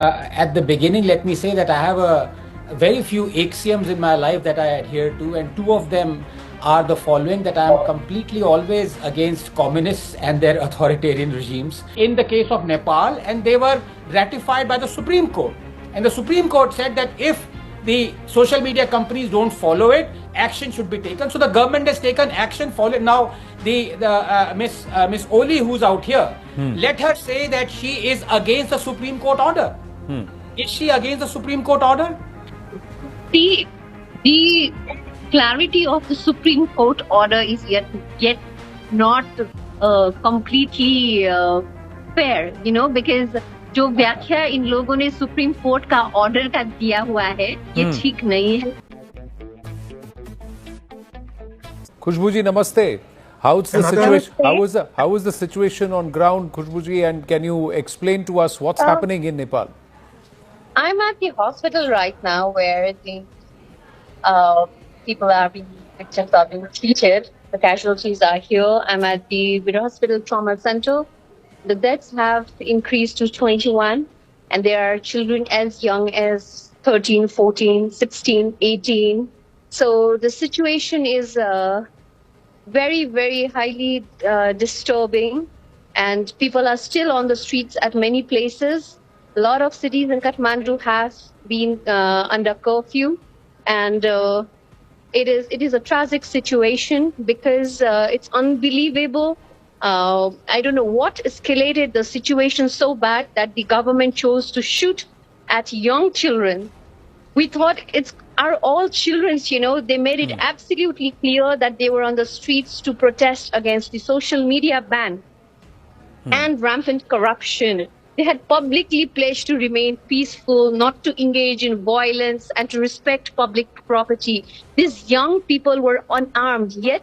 At the beginning, let me say that I have a very few axioms in my life that I adhere to, and two of them are the following: that I am completely always against communists and their authoritarian regimes. In the case of Nepal, and they were ratified by the Supreme Court, and the Supreme Court said that if the social media companies don't follow it, action should be taken. So the government has taken action. Follow it now. The Miss Oli, who's out here, let her say that she is against the Supreme Court order. Is she against the Supreme Court order? The clarity of the Supreme Court order is yet not completely fair, because जो व्याख्या इन लोगों ने supreme court का order का दिया हुआ है ये ठीक नहीं है. Khushbu ji, namaste. How's the situation? How is the situation on ground, Khushbu ji, and can you explain to us what's happening in Nepal? I'm at the hospital right now where the victims are being treated. The casualties are here. I'm at the hospital trauma center. The deaths have increased to 21, and there are children as young as 13, 14, 16, 18. So the situation is very, very highly disturbing, and people are still on the streets at many places. A lot of cities in Kathmandu have been under curfew, and it is a tragic situation because it's unbelievable. I don't know what escalated the situation so bad that the government chose to shoot at young children. We thought are all children, they made it absolutely clear that they were on the streets to protest against the social media ban and rampant corruption. They had publicly pledged to remain peaceful, not to engage in violence, and to respect public property. These young people were unarmed, yet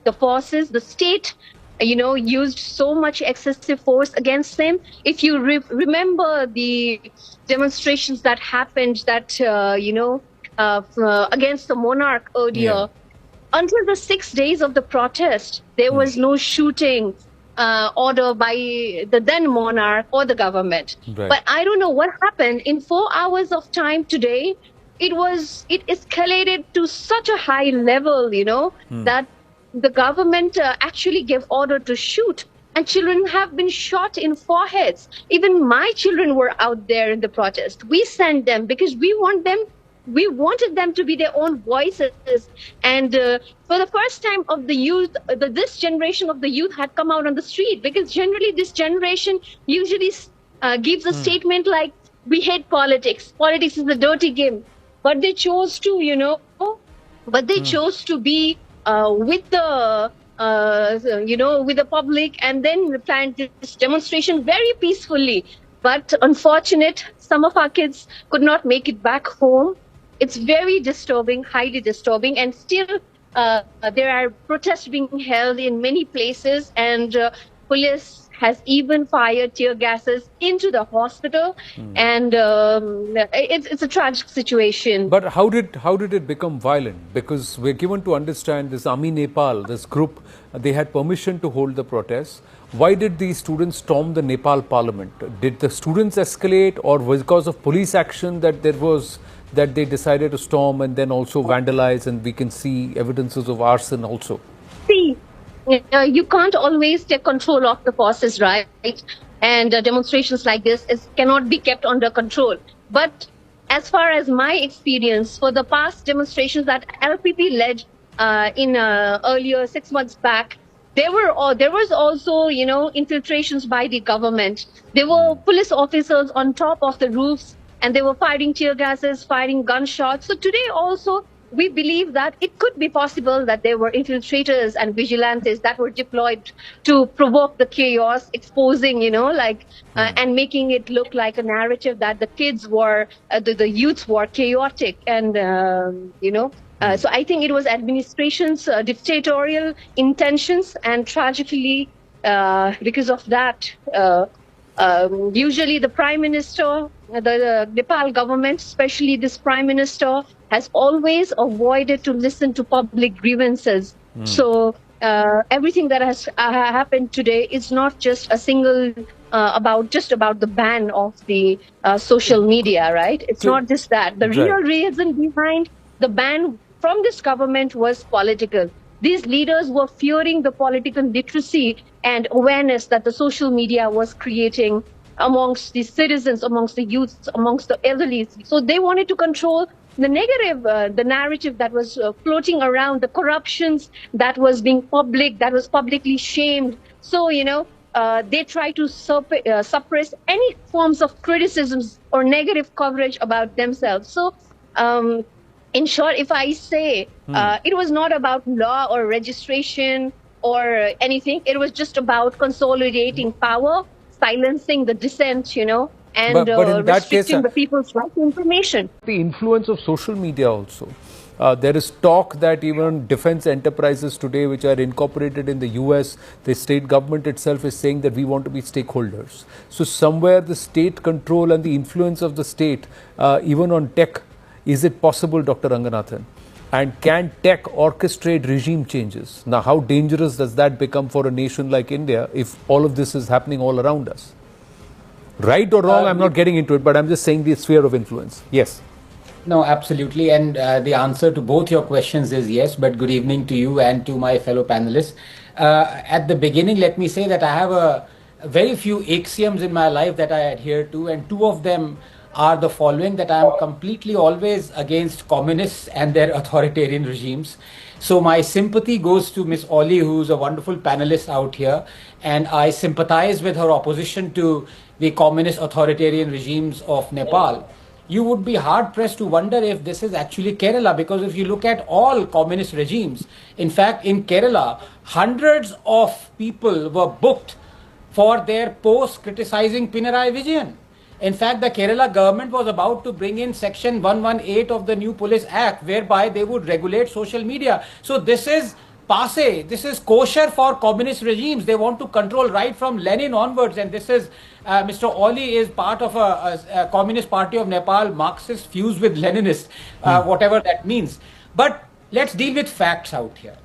the forces, the state, used so much excessive force against them. If you remember the demonstrations that happened against the monarch earlier, until the 6 days of the protest, there was no shooting order by the then monarch or the government. Right. But I don't know what happened. In 4 hours of time today, it escalated to such a high level, that the government actually gave order to shoot, and children have been shot in foreheads. Even my children were out there in the protest. We sent them because we wanted them to be their own voices. And for the first time of the youth, this generation of the youth had come out on the street, because generally this generation usually gives a statement like, we hate politics. Politics is a dirty game. But they chose to, chose to be with the public, and then planned this demonstration very peacefully. But unfortunate, some of our kids could not make it back home. It's very disturbing, highly disturbing, and still there are protests being held in many places, and police has even fired tear gases into the hospital, and it's a tragic situation. But how did it become violent? Because we're given to understand this Ami Nepal, this group, they had permission to hold the protests. Why did these students storm the Nepal parliament? Did the students escalate, or was it because of police action that they decided to storm and then also vandalize, and we can see evidences of arson also? See, you can't always take control of the forces, right? And demonstrations like this cannot be kept under control. But as far as my experience, for the past demonstrations that LPP led in earlier 6 months back, there was also, infiltrations by the government. There were police officers on top of the roofs, and they were firing tear gases, firing gunshots. So today also, we believe that it could be possible that there were infiltrators and vigilantes that were deployed to provoke the chaos, exposing, and making it look like a narrative that the kids were, the youths were chaotic, and, so I think it was administration's dictatorial intentions, and tragically, because of that, usually the Prime Minister, the Nepal government, especially this Prime Minister, has always avoided to listen to public grievances. So everything that has happened today is not just a single about the ban of the social media, right? It's not just that. The real Right. reason behind the ban from this government was political. These leaders were fearing the political literacy and awareness that the social media was creating amongst the citizens, amongst the youth, amongst the elderly. So they wanted to control the negative, the narrative that was floating around, the corruptions that was being public, that was publicly shamed. So, they try to suppress any forms of criticisms or negative coverage about themselves. So, in short, if I say it was not about law or registration or anything, it was just about consolidating power, silencing the dissent, and But in that case, restricting the people's right to information. the influence of social media also. There is talk that even defense enterprises today, which are incorporated in the US, the state government itself is saying that we want to be stakeholders. So, somewhere the state control and the influence of the state, even on tech, is it possible, Dr. Ranganathan? And can tech orchestrate regime changes? Now, how dangerous does that become for a nation like India if all of this is happening all around us? Right or wrong, I'm not getting into it, but I'm just saying the sphere of influence. Yes. No, absolutely. And the answer to both your questions is yes. But good evening to you and to my fellow panelists. At the beginning, let me say that I have a very few axioms in my life that I adhere to, and two of them are the following: that I am completely always against communists and their authoritarian regimes. So my sympathy goes to Miss Ollie, who's a wonderful panelist out here, and I sympathize with her opposition to the communist authoritarian regimes of Nepal. You would be hard pressed to wonder if this is actually Kerala, because if you look at all communist regimes, in fact, in Kerala, hundreds of people were booked for their posts criticizing Pinarayi Vijayan. In fact, the Kerala government was about to bring in section 118 of the new police act, whereby they would regulate social media. So this is passe, this is kosher for communist regimes. They want to control right from Lenin onwards, and this is Mr. Oli is part of a Communist Party of Nepal, Marxist fused with Leninist, whatever that means. But let's deal with facts out here.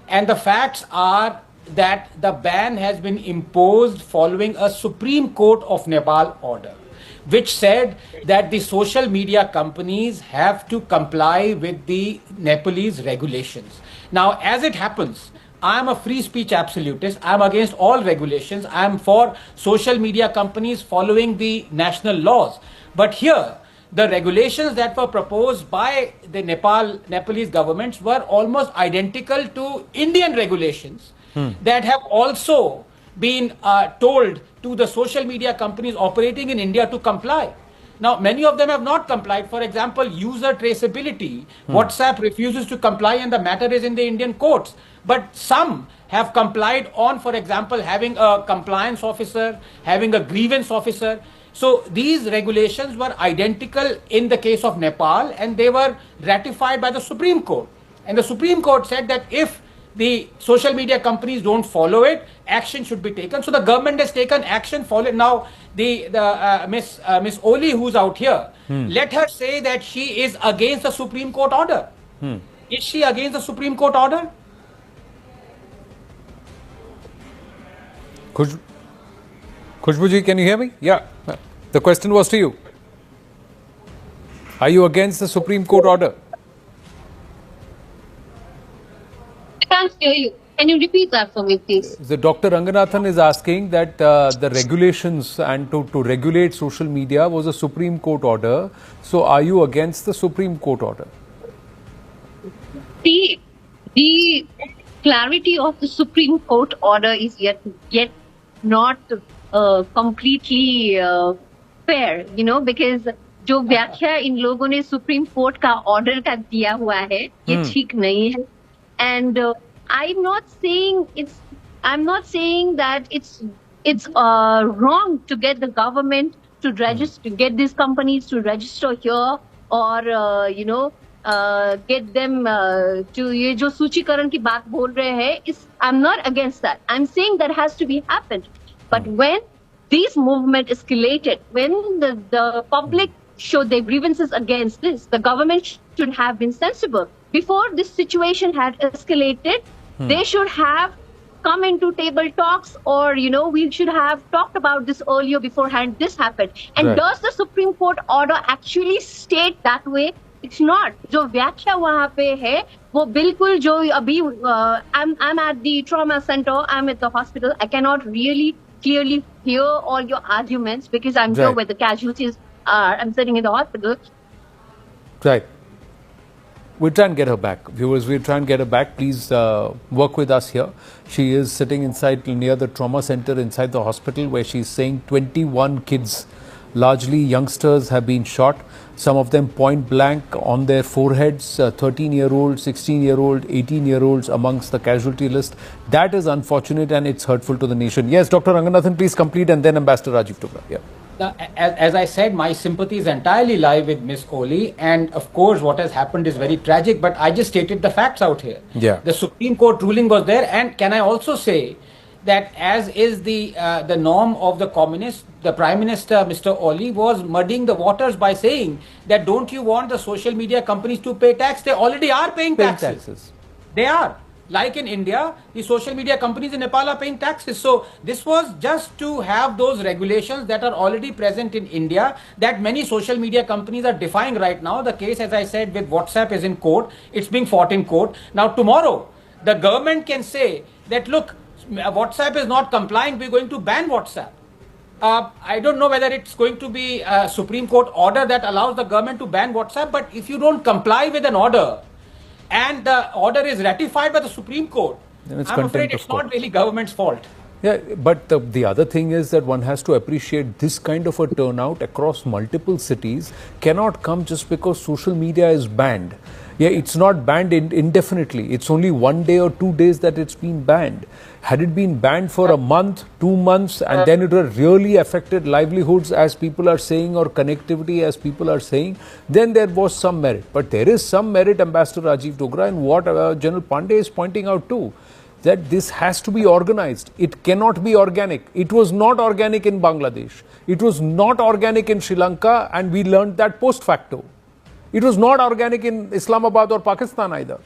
And the facts are that the ban has been imposed following a Supreme Court of Nepal order, which said that the social media companies have to comply with the Nepalese regulations. Now, as it happens, I am a free speech absolutist. I am against all regulations. I am for social media companies following the national laws. But here, the regulations that were proposed by the Nepalese governments were almost identical to Indian regulations that have also been told to the social media companies operating in India to comply. Now, many of them have not complied. For example, user traceability. WhatsApp refuses to comply and the matter is in the Indian courts. But some have complied on, for example, having a compliance officer, having a grievance officer. So these regulations were identical in the case of Nepal, and they were ratified by the Supreme Court. And the Supreme Court said that if the social media companies don't follow it, action should be taken. So the government has taken action. Now the Miss Oli, who's out here, let her say that she is against the Supreme Court order. Is she against the Supreme Court order? Khushbuji, can you hear me? Yeah. The question was to you. Are you against the Supreme Court order? I can't hear you. Can you repeat that for me, please? The Dr. Ranganathan is asking that the regulations and to regulate social media was a Supreme Court order. So are you against the Supreme Court order? The clarity of the Supreme Court order is yet not completely fair, because जो व्याख्या इन लोगों ने supreme court का order का दिया हुआ है ये ठीक नहीं है. And I'm not saying that it's wrong to get the government to register, to get these companies to register here, or get them to ये जो सूचीकरण की बात बोल रहे हैं, I'm not against that. I'm saying that has to be happened. But when this movement escalated, when the public showed their grievances against this, the government should have been sensible. Before this situation had escalated, they should have come into table talks, or we should have talked about this earlier beforehand. This happened, and Right. does the Supreme Court order actually state that way? It's not. जो व्याख्या वहाँ पे है वो बिल्कुल जो अभी I'm at the trauma center, I'm at the hospital, I cannot really clearly hear all your arguments because I'm here Right. where the casualties are. I'm sitting in the hospital. Right. We'll try and get her back. Viewers, we'll try and get her back. Please work with us here. She is sitting inside near the trauma center inside the hospital where she's saying 21 kids, largely youngsters, have been shot. Some of them point blank on their foreheads, 13-year-old, 16-year-old, 18-year-olds amongst the casualty list. That is unfortunate and it's hurtful to the nation. Yes, Dr. Ranganathan, please complete, and then Ambassador Rajiv Tubra. Yeah. Now, as I said, my sympathies entirely lie with Miss Oli, and of course, what has happened is very tragic. But I just stated the facts out here. Yeah. The Supreme Court ruling was there, and can I also say that, as is the norm of the communists, the Prime Minister, Mr. Oli, was muddying the waters by saying that don't you want the social media companies to pay tax? They already are paying taxes. They are. Like in India, the social media companies in Nepal are paying taxes. So this was just to have those regulations that are already present in India that many social media companies are defying right now. The case, as I said, with WhatsApp is in court. It's being fought in court. Now tomorrow, the government can say that, look, WhatsApp is not complying. We're going to ban WhatsApp. I don't know whether it's going to be a Supreme Court order that allows the government to ban WhatsApp. But if you don't comply with an order, and the order is ratified by the Supreme Court, I'm afraid it's not really government's fault. Yeah, but the other thing is that one has to appreciate this kind of a turnout across multiple cities cannot come just because social media is banned. Yeah, it's not banned indefinitely. It's only 1 day or 2 days that it's been banned. Had it been banned for a month, 2 months, and then it would have really affected livelihoods, as people are saying, or connectivity, as people are saying, then there was some merit. But there is some merit, Ambassador Rajiv Dogra, and what General Pandey is pointing out too, that this has to be organized. It cannot be organic. It was not organic in Bangladesh. It was not organic in Sri Lanka, and we learned that post facto. It was not organic in Islamabad or Pakistan either.